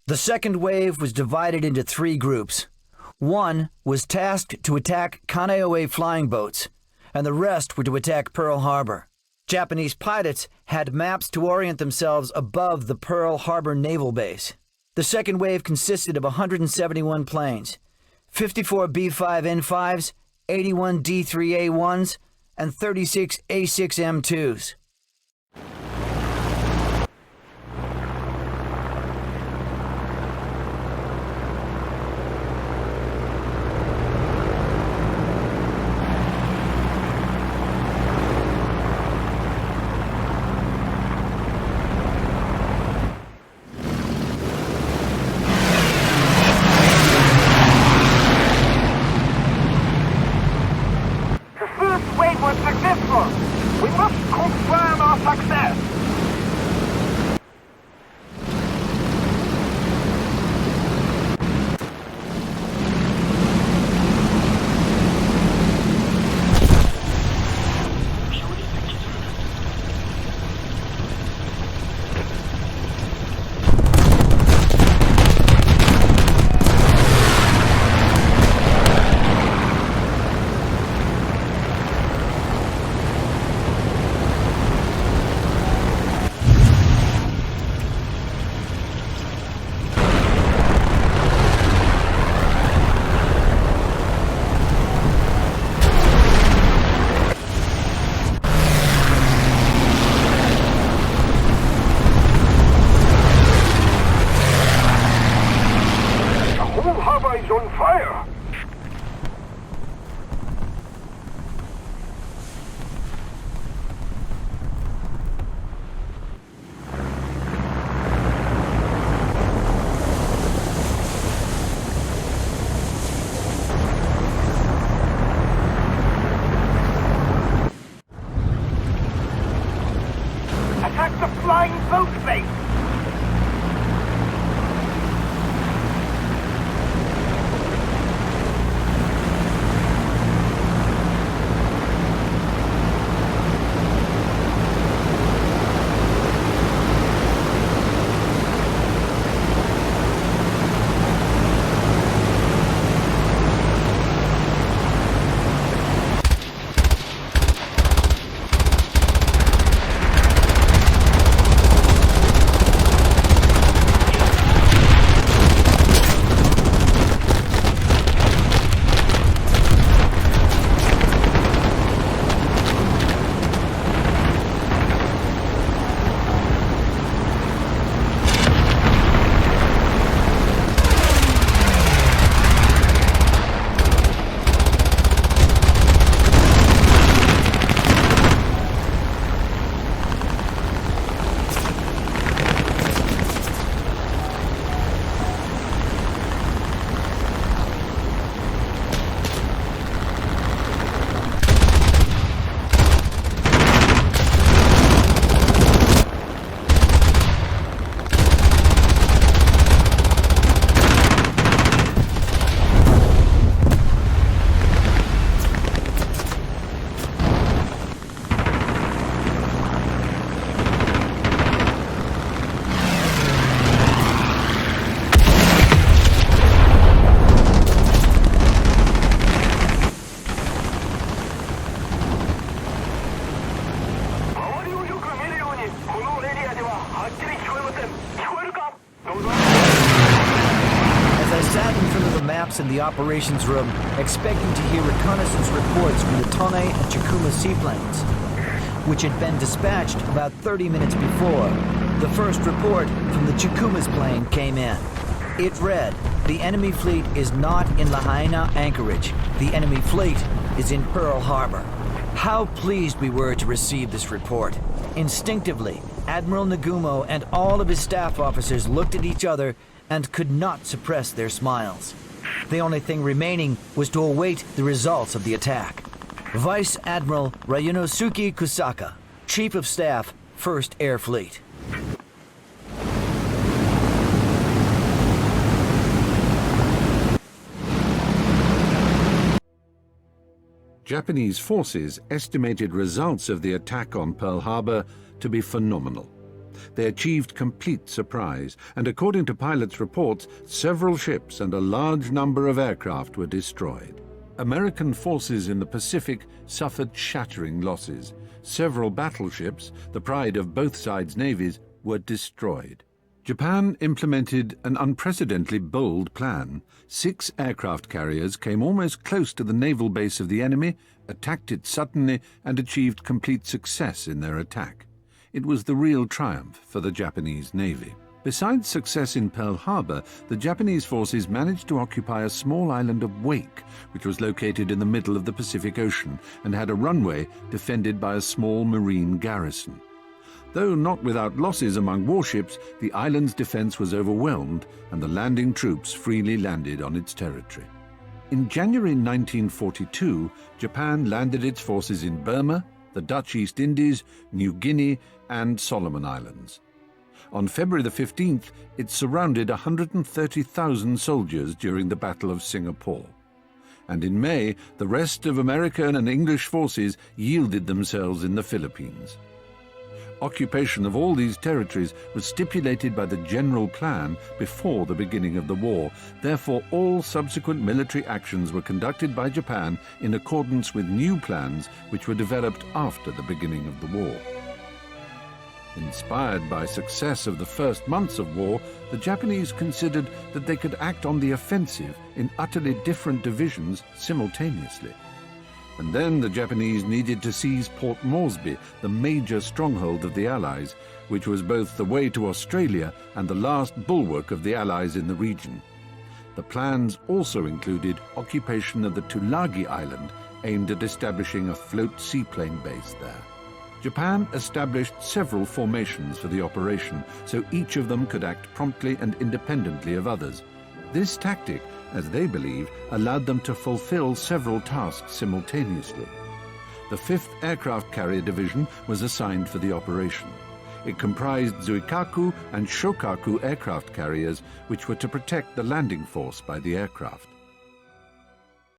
The second wave was divided into 3 groups. One was tasked to attack Kaneohe flying boats, and the rest were to attack Pearl Harbor. Japanese pilots had maps to orient themselves above the Pearl Harbor naval base. The second wave consisted of 171 planes, 54 B-5N5s, 81 D-3A1s, and 36 A-6M2s. In the operations room, expecting to hear reconnaissance reports from the Tone and Chikuma seaplanes, which had been dispatched about 30 minutes before. The first report from the Chikuma's plane came in. It read, "The enemy fleet is not in Lahaina anchorage. The enemy fleet is in Pearl Harbor." How pleased we were to receive this report. Instinctively, Admiral Nagumo and all of his staff officers looked at each other and could not suppress their smiles. The only thing remaining was to await the results of the attack. Vice Admiral Ryunosuke Kusaka, Chief of Staff, 1st Air Fleet. Japanese forces estimated results of the attack on Pearl Harbor to be phenomenal. They achieved complete surprise, and according to pilots' reports, several ships and a large number of aircraft were destroyed. American forces in the Pacific suffered shattering losses. Several battleships, the pride of both sides' navies, were destroyed. Japan implemented an unprecedentedly bold plan. 6 aircraft carriers came almost close to the naval base of the enemy, attacked it suddenly, and achieved complete success in their attack. It was the real triumph for the Japanese Navy. Besides success in Pearl Harbor, the Japanese forces managed to occupy a small island of Wake, which was located in the middle of the Pacific Ocean and had a runway defended by a small marine garrison. Though not without losses among warships, the island's defense was overwhelmed and the landing troops freely landed on its territory. In January 1942, Japan landed its forces in Burma, the Dutch East Indies, New Guinea, and Solomon Islands. On February the 15th, it surrounded 130,000 soldiers during the Battle of Singapore. And in May, the rest of American and English forces yielded themselves in the Philippines. Occupation of all these territories was stipulated by the general plan before the beginning of the war. Therefore, all subsequent military actions were conducted by Japan in accordance with new plans which were developed after the beginning of the war. Inspired by success of the first months of war, the Japanese considered that they could act on the offensive in utterly different divisions simultaneously. And then the Japanese needed to seize Port Moresby, the major stronghold of the Allies, which was both the way to Australia and the last bulwark of the Allies in the region. The plans also included occupation of the Tulagi Island, aimed at establishing a float seaplane base there. Japan established several formations for the operation, so each of them could act promptly and independently of others. This tactic, as they believe, allowed them to fulfill several tasks simultaneously. The 5th Aircraft Carrier Division was assigned for the operation. It comprised Zuikaku and Shokaku aircraft carriers, which were to protect the landing force by the aircraft.